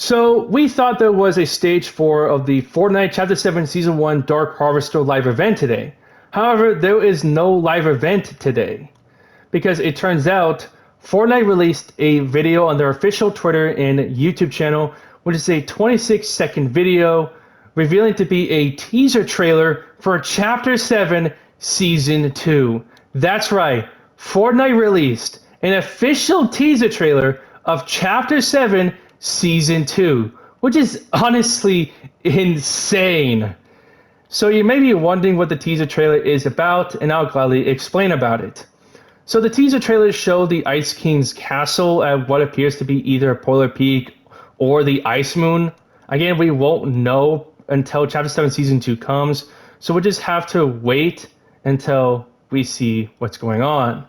So we thought there was a stage 4 of the Fortnite Chapter 7 Season 1 Dark Harvester live event today. However, there is no live event today because it turns out Fortnite released a video on their official Twitter and YouTube channel, which is a 26-second video revealing to be a teaser trailer for Chapter 7 Season 2. That's right, Fortnite released an official teaser trailer of Chapter 7 Season 2, which is honestly insane. So you may be wondering what the teaser trailer is about, and I'll gladly explain about it. So the teaser trailers show the Ice King's castle at what appears to be either Polar Peak or the Ice Moon. Again, we won't know until Chapter 7 Season 2 comes, so we'll just have to wait until we see what's going on.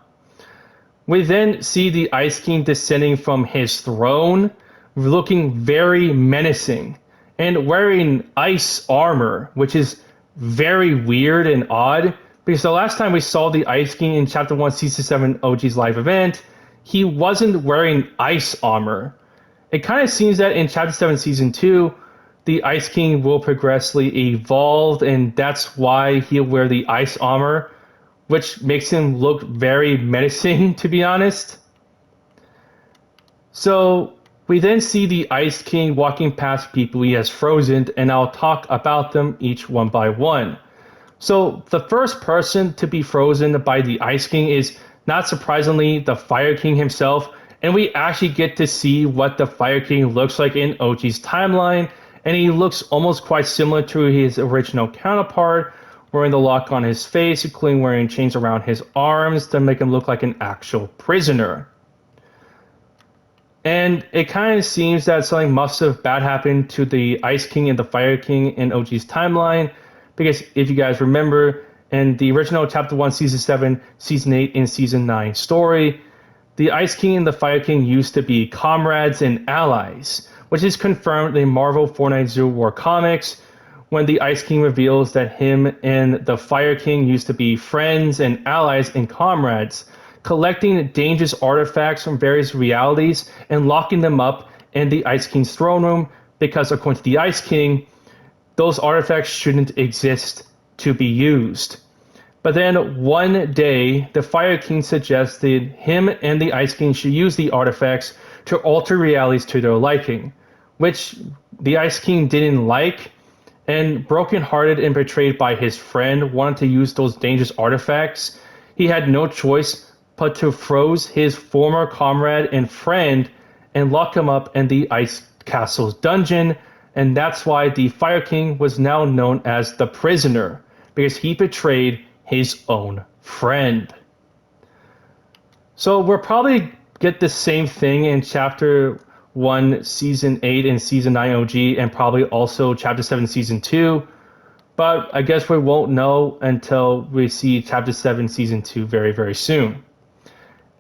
We then see the Ice King descending from his throne, looking very menacing, and wearing ice armor, which is very weird and odd, because the last time we saw the Ice King in Chapter 1 Season 7 OG's live event, he wasn't wearing ice armor. It kind of seems that in Chapter 7 Season 2, the Ice King will progressively evolve, and that's why he'll wear the ice armor, which makes him look very menacing, to be honest. So we then see the Ice King walking past people he has frozen, and I'll talk about them each one by one. So the first person to be frozen by the Ice King is, not surprisingly, the Fire King himself, and we actually get to see what the Fire King looks like in OG's timeline, and he looks almost quite similar to his original counterpart, wearing the lock on his face, including wearing chains around his arms to make him look like an actual prisoner. And it kind of seems that something must have bad happened to the Ice King and the Fire King in OG's timeline, because if you guys remember, in the original Chapter 1, Season 7, Season 8, and Season 9 story, the Ice King and the Fire King used to be comrades and allies, which is confirmed in Marvel Fortnite Zero War comics, when the Ice King reveals that him and the Fire King used to be friends and allies and comrades, collecting dangerous artifacts from various realities and locking them up in the Ice King's throne room, because according to the Ice King, those artifacts shouldn't exist to be used. But then one day, the Fire King suggested him and the Ice King should use the artifacts to alter realities to their liking, which the Ice King didn't like, and brokenhearted and betrayed by his friend wanted to use those dangerous artifacts. He had no choice but to froze his former comrade and friend and lock him up in the Ice Castle's dungeon, and that's why the Fire King was now known as the Prisoner, because he betrayed his own friend. So we'll probably get the same thing in Chapter 1, Season 8, and Season 9 OG, and probably also Chapter 7, Season 2, but I guess we won't know until we see Chapter 7, Season 2 very, very soon.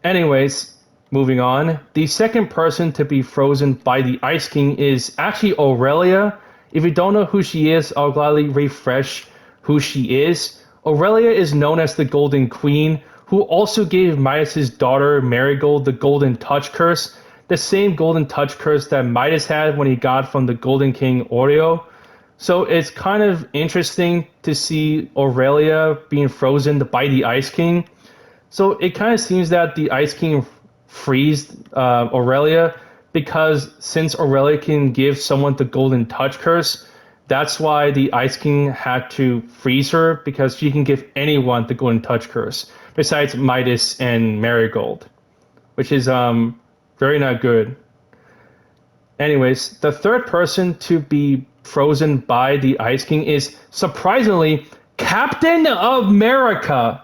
Anyways, moving on, the second person to be frozen by the Ice King is actually Aurelia. If you don't know who she is, I'll gladly refresh who she is. Aurelia is known as the Golden Queen, who also gave Midas's daughter Marigold the Golden Touch Curse, the same Golden Touch Curse that Midas had when he got from the Golden King Oreo. So it's kind of interesting to see Aurelia being frozen by the Ice King. So it kind of seems that the Ice King freezed Aurelia, because since Aurelia can give someone the Golden Touch Curse, that's why the Ice King had to freeze her, because she can give anyone the Golden Touch Curse, besides Midas and Marigold, which is very not good. Anyways, the third person to be frozen by the Ice King is, surprisingly, Captain America.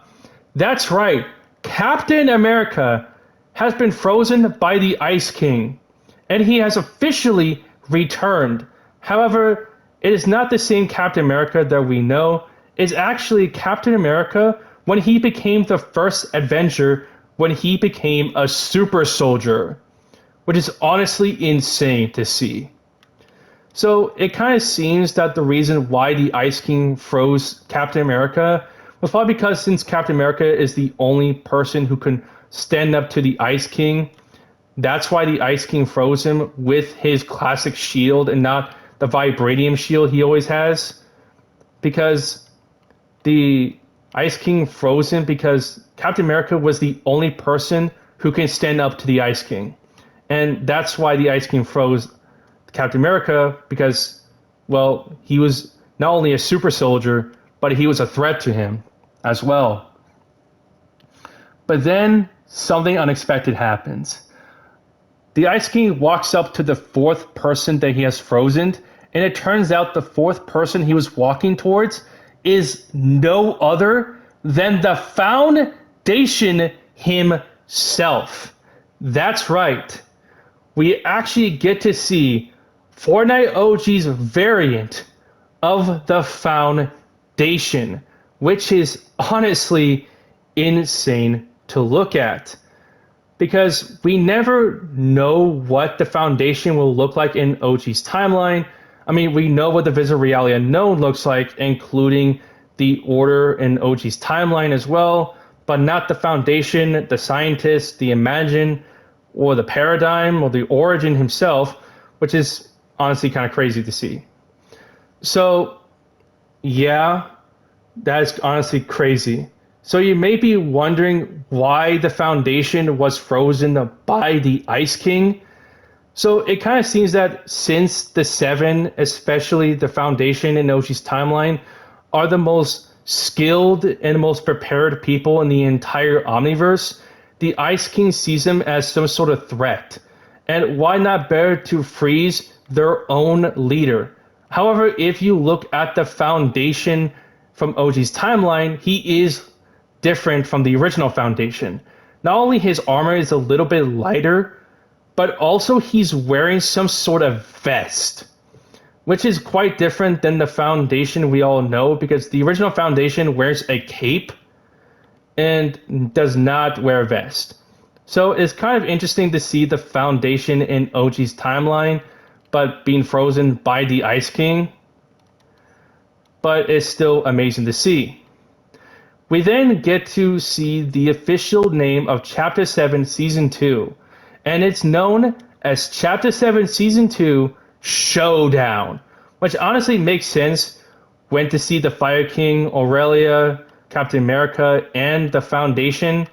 That's right, Captain America has been frozen by the Ice King, and he has officially returned. However, it is not the same Captain America that we know. It's actually Captain America when he became the first Avenger, when he became a super soldier, which is honestly insane to see. So it kind of seems that the reason why the Ice King froze Captain America was probably because, since Captain America is the only person who can stand up to the Ice King, That's why the Ice King froze him with his classic shield and not the vibranium shield he always has. Because the Ice King froze him because Captain America was the only person who can stand up to the Ice King. And that's why the Ice King froze Captain America, because, well, he was not only a super soldier, but he was a threat to him as well. But then something unexpected happens. The Ice King walks up to the fourth person that he has frozen, and it turns out the fourth person he was walking towards is no other than the Foundation himself. That's right. We actually get to see Fortnite OG's variant of the Foundation, which is honestly insane to look at. Because we never know what the Foundation will look like in OG's timeline. I mean, we know what the Visible Reality Unknown looks like, including the Order in OG's timeline as well, but not the Foundation, the Scientist, the Imagine, or the Paradigm, or the Origin himself, which is honestly kind of crazy to see. So, yeah, that's honestly crazy. So you may be wondering why the Foundation was frozen by the Ice King. So it kind of seems that since the Seven, especially the Foundation in OG's timeline, are the most skilled and most prepared people in the entire Omniverse, the Ice King sees them as some sort of threat. And why not better to freeze their own leader? However, if you look at the Foundation from OG's timeline, he is different from the original Foundation. Not only his armor is a little bit lighter, but also he's wearing some sort of vest, which is quite different than the Foundation we all know, because the original Foundation wears a cape and does not wear a vest. So it's kind of interesting to see the Foundation in OG's timeline, but being frozen by the Ice King. But it's still amazing to see. We then get to see the official name of Chapter 7 Season 2, and it's known as Chapter 7 Season 2 Showdown, which honestly makes sense when to see the Fire King, Aurelia, Captain America, and the Foundation,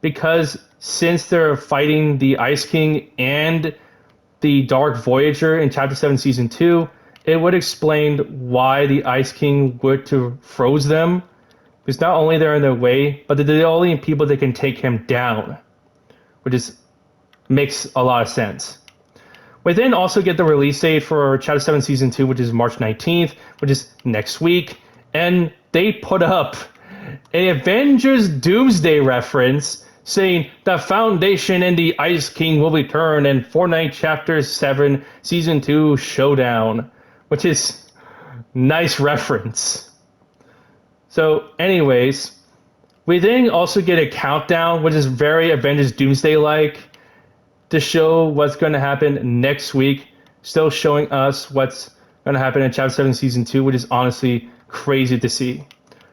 because since they're fighting the Ice King and the Dark Voyager in Chapter 7 Season 2, it would explain why the Ice King would to froze them. Because not only they're in their way, but they're the only people that can take him down, which is makes a lot of sense. We then also get the release date for Chapter 7 Season 2, which is March 19th, which is next week, and they put up an Avengers Doomsday reference saying the Foundation and the Ice King will return in Fortnite Chapter 7 Season 2 Showdown, which is nice reference. So, anyways, we then also get a countdown, which is very Avengers Doomsday-like, to show what's going to happen next week. Still showing us what's going to happen in Chapter 7 Season 2, which is honestly crazy to see.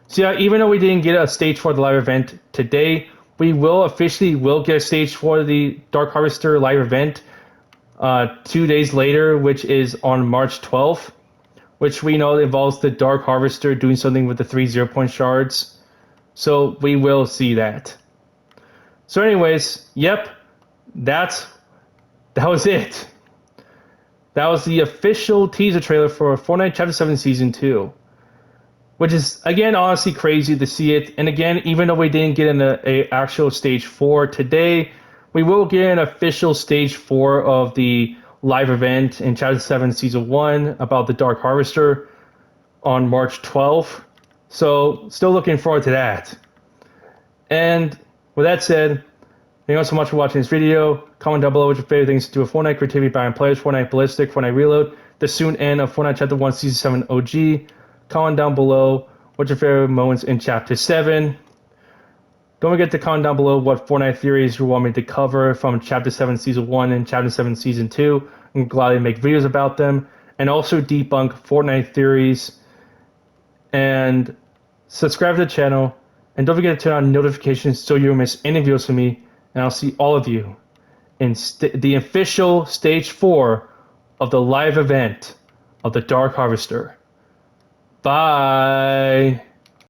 So yeah, even though we didn't get a stage for the live event today, we will get a stage for the Dark Harvester live event 2 days later, which is on March 12th. Which we know involves the Dark Harvester doing something with the 3 0-point shards. So we will see that. So anyways, yep, that was it. That was the official teaser trailer for Fortnite Chapter 7 Season 2. Which is, again, honestly crazy to see it. And again, even though we didn't get an actual Stage 4 today, we will get an official Stage 4 of the live event in Chapter 7 Season 1 about the Dark Harvester on March 12th. So, still looking forward to that. And with that said, thank you all so much for watching this video. Comment down below what your favorite things to do with Fortnite, creativity by players, Fortnite Ballistic, Fortnite Reload, the soon end of Fortnite Chapter 1 Season 7 OG. Comment down below what your favorite moments in Chapter 7. Don't forget to comment down below what Fortnite theories you want me to cover from Chapter 7 Season 1 and Chapter 7 Season 2. I'm glad to make videos about them. And also debunk Fortnite theories. And subscribe to the channel. And don't forget to turn on notifications so you don't miss any videos from me. And I'll see all of you in the official stage 4 of the live event of the Dark Harvester. Bye.